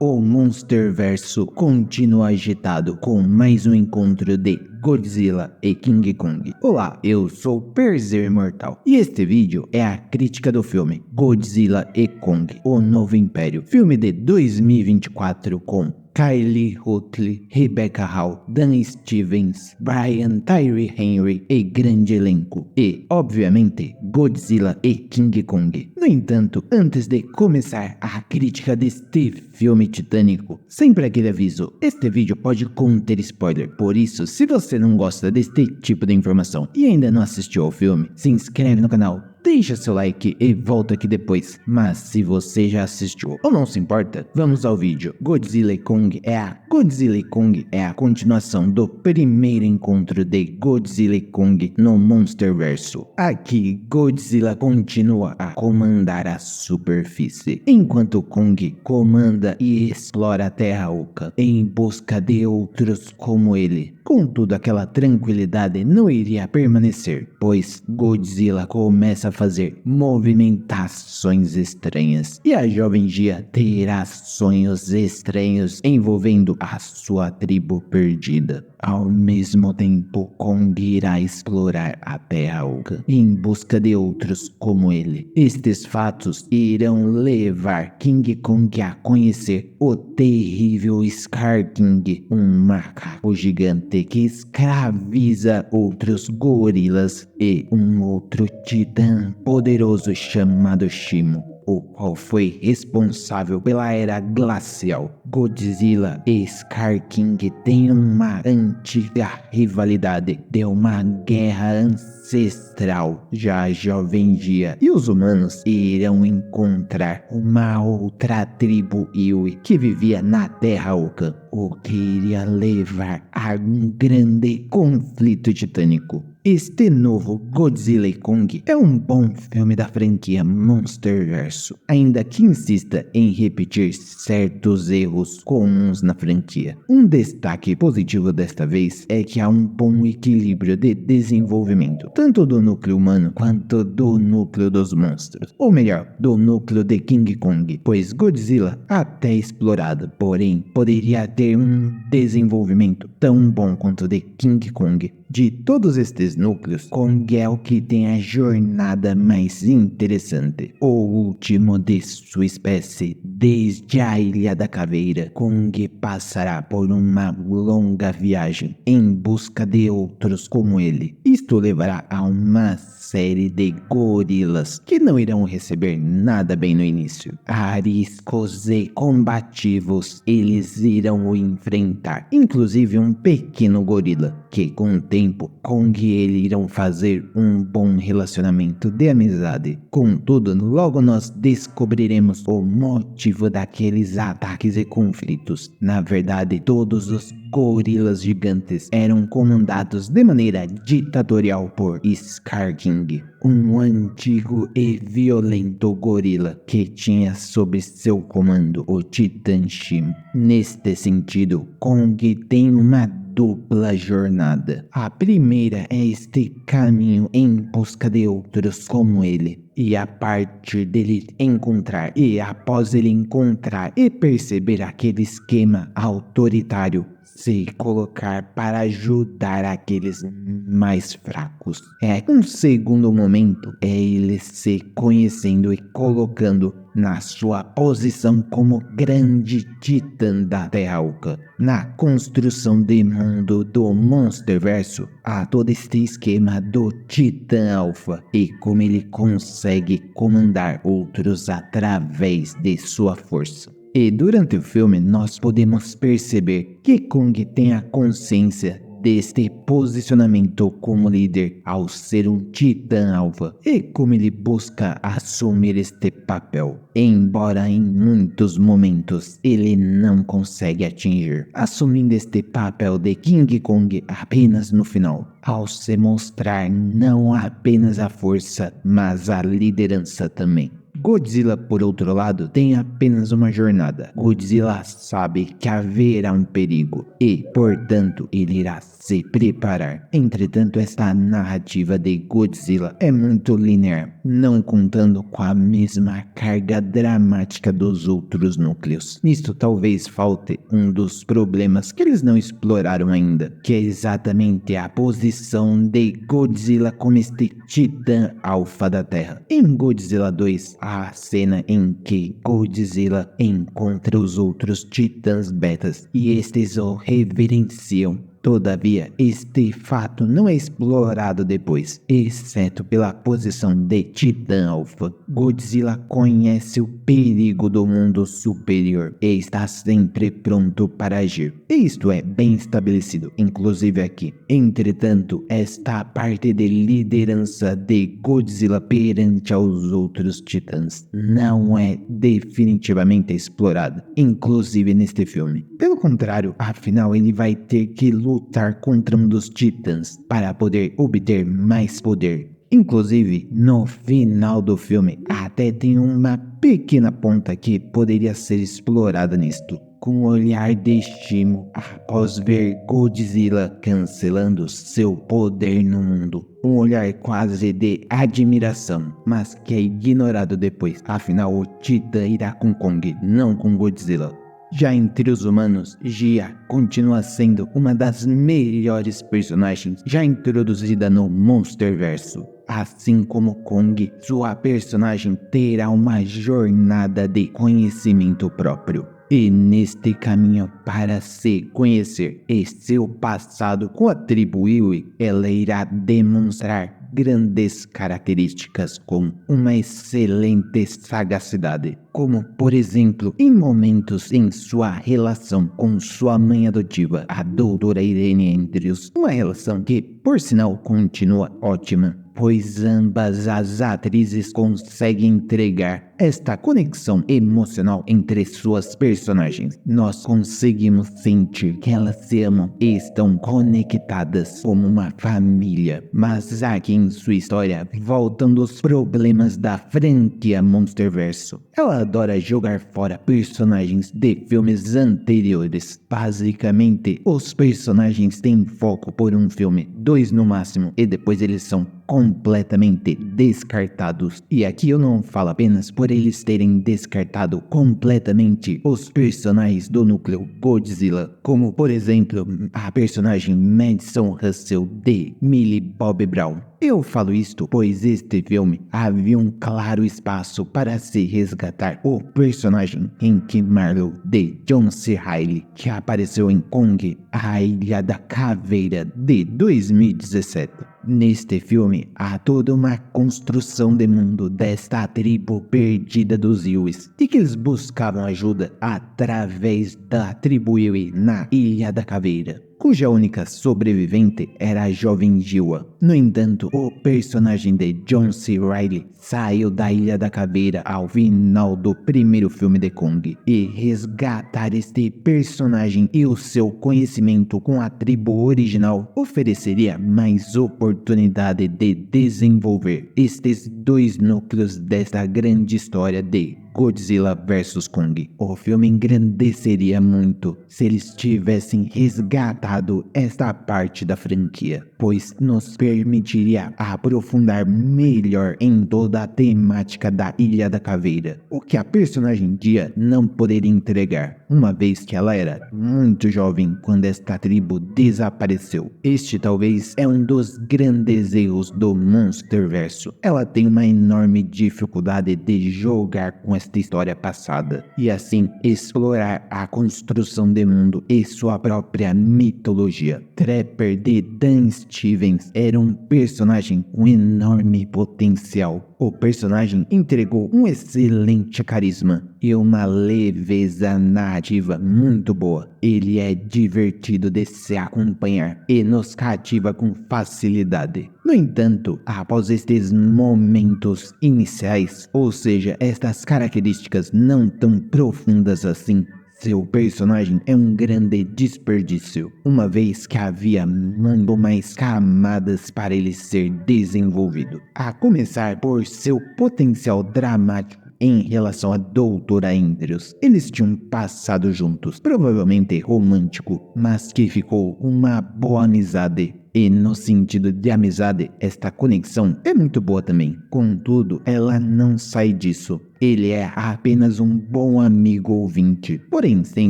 O Monsterverso continua agitado com mais um encontro de Godzilla e King Kong. Olá, eu sou Perseu Imortal e este vídeo é a crítica do filme Godzilla e Kong, O Novo Império, filme de 2024 com Kylie Rutley, Rebecca Hall, Dan Stevens, Brian Tyree Henry e grande elenco. E, obviamente, Godzilla e King Kong. No entanto, antes de começar a crítica deste filme titânico, sempre aquele aviso, este vídeo pode conter spoiler, por isso, se você não gosta deste tipo de informação e ainda não assistiu ao filme, se inscreve no canal, deixa seu like e volta aqui depois. Mas se você já assistiu ou não se importa, vamos ao vídeo. Godzilla e Kong é a continuação do primeiro encontro de Godzilla e Kong no Monsterverso. Aqui, Godzilla continua a comandar a superfície, enquanto Kong comanda e explora a Terra Oca em busca de outros como ele. Contudo, aquela tranquilidade não iria permanecer, pois Godzilla começa a fazer movimentações estranhas e a jovem Gia terá sonhos estranhos envolvendo a sua tribo perdida. Ao mesmo tempo, Kong irá explorar a Terra Oca em busca de outros como ele. Estes fatos irão levar King Kong a conhecer o terrível Scar King, um macaco gigante que escraviza outros gorilas, e um outro titã poderoso chamado Shimo, o qual foi responsável pela Era Glacial. Godzilla e Scar King têm uma antiga rivalidade de uma guerra ancestral. Já a jovem Gia e os humanos irão encontrar uma outra tribo Iwi que vivia na Terra Oca, o que iria levar a um grande conflito titânico. Este novo Godzilla e Kong é um bom filme da franquia Monsterverso, ainda que insista em repetir certos erros comuns na franquia. Um destaque positivo desta vez é que há um bom equilíbrio de desenvolvimento, tanto do núcleo humano quanto do núcleo dos monstros, ou melhor, do núcleo de King Kong, pois Godzilla até explorado, porém poderia ter um desenvolvimento tão bom quanto o de King Kong. De todos estes núcleos, Kong é o que tem a jornada mais interessante, o último de sua espécie. Desde a Ilha da Caveira, Kong passará por uma longa viagem em busca de outros como ele. Isto levará a uma série de gorilas que não irão receber nada bem no início. Ariscos e combativos eles irão o enfrentar, inclusive um pequeno gorila, que com o tempo Kong e ele irão fazer um bom relacionamento de amizade. Contudo, logo nós descobriremos o motivo daqueles ataques e conflitos. Na verdade, todos os gorilas gigantes eram comandados de maneira ditatorial por Scar King, um antigo e violento gorila que tinha sob seu comando o Titã Shimo. Neste sentido, Kong tem uma dupla jornada. A primeira é este caminho em busca de outros como ele, e a partir dele encontrar, e após ele encontrar e perceber aquele esquema autoritário, se colocar para ajudar aqueles mais fracos. Um segundo momento é ele se conhecendo e colocando na sua posição como grande titã da Terra Oca. Na construção de mundo do Monsterverso, há todo este esquema do Titã Alpha e como ele consegue comandar outros através de sua força. E durante o filme nós podemos perceber que Kong tem a consciência deste posicionamento como líder ao ser um titã alfa e como ele busca assumir este papel, embora em muitos momentos ele não consegue atingir, assumindo este papel de King Kong apenas no final, ao se mostrar não apenas a força, mas a liderança também. Godzilla, por outro lado, tem apenas uma jornada. Godzilla sabe que haverá um perigo e, portanto, ele irá se preparar. Entretanto, esta narrativa de Godzilla é muito linear, não contando com a mesma carga dramática dos outros núcleos. Nisto talvez falte um dos problemas que eles não exploraram ainda, que é exatamente a posição de Godzilla como este titã alfa da Terra. Em Godzilla 2, a cena em que Godzilla encontra os outros titãs betas e estes o reverenciam. Todavia, este fato não é explorado depois, exceto pela posição de Titã Alpha. Godzilla conhece o perigo do mundo superior e está sempre pronto para agir. Isto é bem estabelecido, inclusive aqui. Entretanto, esta parte de liderança de Godzilla perante aos outros titãs não é definitivamente explorada, inclusive neste filme. Pelo contrário, afinal ele vai ter que lutar contra um dos titãs para poder obter mais poder. Inclusive, no final do filme, até tem uma pequena ponta que poderia ser explorada nisto. Com um olhar de estimo após ver Godzilla cancelando seu poder no mundo. Um olhar quase de admiração, mas que é ignorado depois. Afinal, o Titã irá com Kong, não com Godzilla. Já entre os humanos, Gia continua sendo uma das melhores personagens já introduzida no Monsterverso. Assim como Kong, sua personagem terá uma jornada de conhecimento próprio. E neste caminho para se conhecer e seu passado com a tribo Iwi, ela irá demonstrar grandes características como uma excelente sagacidade, como por exemplo em momentos em sua relação com sua mãe adotiva, a doutora Irene Andrews, uma relação que por sinal continua ótima, pois ambas as atrizes conseguem entregar esta conexão emocional entre suas personagens. Nós conseguimos sentir que elas se amam e estão conectadas como uma família. Mas aqui em sua história voltam dos problemas da franquia Monsterverso. Ela adora jogar fora personagens de filmes anteriores. Basicamente, os personagens têm foco por um filme, 2 no máximo, e depois eles são completamente descartados. E aqui eu não falo apenas por eles terem descartado completamente os personagens do núcleo Godzilla, como por exemplo a personagem Madison Russell de Millie Bobby Brown. Eu falo isto pois este filme havia um claro espaço para se resgatar o personagem Hank Marlowe de John C. Reilly, que apareceu em Kong, a Ilha da Caveira de 2017. Neste filme, há toda uma construção de mundo desta tribo perdida dos Iwis, e que eles buscavam ajuda através da tribo Iwi na Ilha da Caveira, cuja única sobrevivente era a jovem Jiwa. No entanto, o personagem de John C. Reilly saiu da Ilha da Caveira ao final do primeiro filme de Kong, e resgatar este personagem e o seu conhecimento com a tribo original ofereceria mais oportunidade de desenvolver estes 2 núcleos desta grande história de Godzilla vs Kong. O filme engrandeceria muito se eles tivessem resgatado esta parte da franquia, pois nos permitiria aprofundar melhor em toda a temática da Ilha da Caveira, o que a personagem Dia não poderia entregar, uma vez que ela era muito jovem quando esta tribo desapareceu. Este talvez é um dos grandes erros do Monsterverso. Ela tem uma enorme dificuldade de jogar com esta história passada e assim explorar a construção de mundo e sua própria mitologia. Trapper de Dan Stevens era um personagem com enorme potencial. O personagem entregou um excelente carisma e uma leveza narrativa muito boa. Ele é divertido de se acompanhar e nos cativa com facilidade. No entanto, após estes momentos iniciais, ou seja, estas características não tão profundas assim, seu personagem é um grande desperdício, uma vez que havia muito mais camadas para ele ser desenvolvido. A começar por seu potencial dramático em relação a Doutora Andrews. Eles tinham um passado juntos, provavelmente romântico, mas que ficou uma boa amizade. E no sentido de amizade, esta conexão é muito boa também. Contudo, ela não sai disso. Ele é apenas um bom amigo ouvinte, porém sem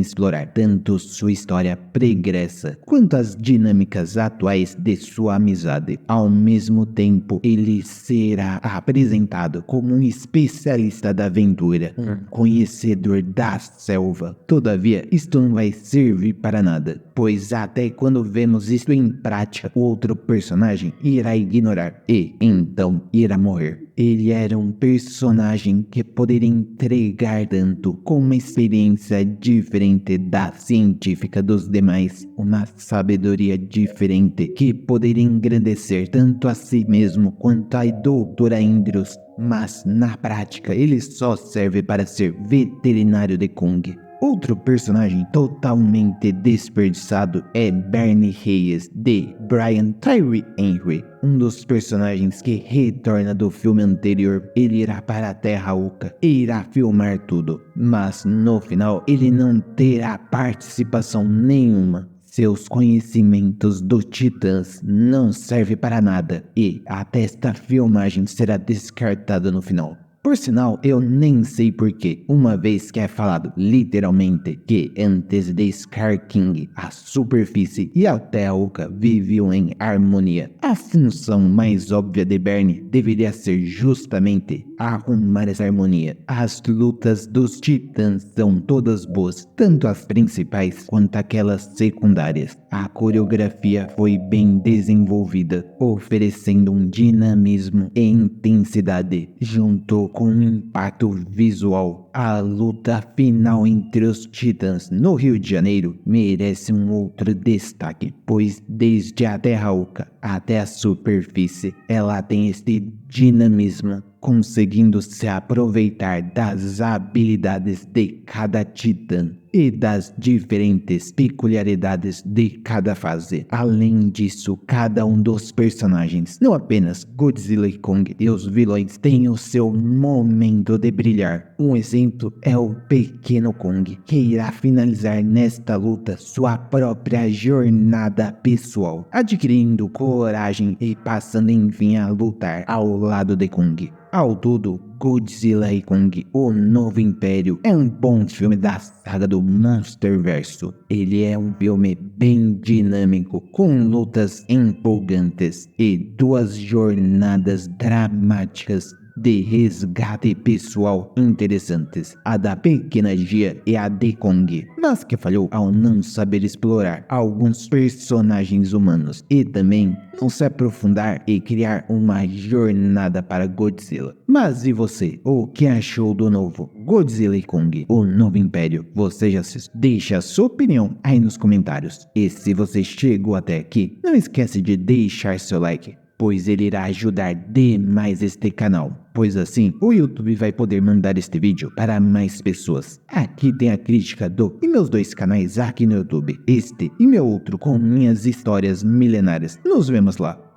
explorar tanto sua história pregressa quanto as dinâmicas atuais de sua amizade. Ao mesmo tempo, ele será apresentado como um especialista da aventura, um conhecedor da selva. Todavia, isto não vai servir para nada, pois até quando vemos isto em prática, o outro personagem irá ignorar e, então, irá morrer. Ele era um personagem que poderia entregar tanto, com uma experiência diferente da científica dos demais, uma sabedoria diferente que poderia engrandecer tanto a si mesmo quanto a Doutora Andrews, mas na prática ele só serve para ser veterinário de Kong. Outro personagem totalmente desperdiçado é Bernie Reyes, de Brian Tyree Henry, um dos personagens que retorna do filme anterior. Ele irá para a Terra Oca e irá filmar tudo, mas no final ele não terá participação nenhuma. Seus conhecimentos do Titãs não servem para nada e até esta filmagem será descartada no final. Por sinal, eu nem sei porquê, uma vez que é falado literalmente que antes de Scar King, a superfície e a Terra Oca viviam em harmonia. A função mais óbvia de Bernie deveria ser justamente arrumar essa harmonia. As lutas dos titãs são todas boas, tanto as principais quanto aquelas secundárias. A coreografia foi bem desenvolvida, oferecendo um dinamismo e intensidade, junto com um impacto visual. A luta final entre os titãs no Rio de Janeiro merece um outro destaque, pois desde a Terra Oca até a superfície, ela tem este dinamismo, conseguindo se aproveitar das habilidades de cada titã e das diferentes peculiaridades de cada fase. Além disso, cada um dos personagens, não apenas Godzilla e Kong e os vilões, tem o seu momento de brilhar. Um exemplo é o pequeno Kong, que irá finalizar nesta luta sua própria jornada pessoal, adquirindo coragem e passando enfim a lutar ao lado de Kong. Ao todo, Godzilla e Kong, O Novo Império é um bom filme da saga do Monsterverso. Ele é um filme bem dinâmico, com lutas empolgantes e duas jornadas dramáticas de resgate pessoal interessantes, a da pequena Gia e a de Kong, mas que falhou ao não saber explorar alguns personagens humanos e também não se aprofundar e criar uma jornada para Godzilla. Mas e você? O que achou do novo Godzilla e Kong, O Novo Império? Você já assistiu? Deixa a sua opinião aí nos comentários. E se você chegou até aqui, não esquece de deixar seu like, pois ele irá ajudar demais este canal, pois assim o YouTube vai poder mandar este vídeo para mais pessoas. Aqui tem a crítica e meus dois canais aqui no YouTube, este e meu outro com minhas histórias milenárias. Nos vemos lá.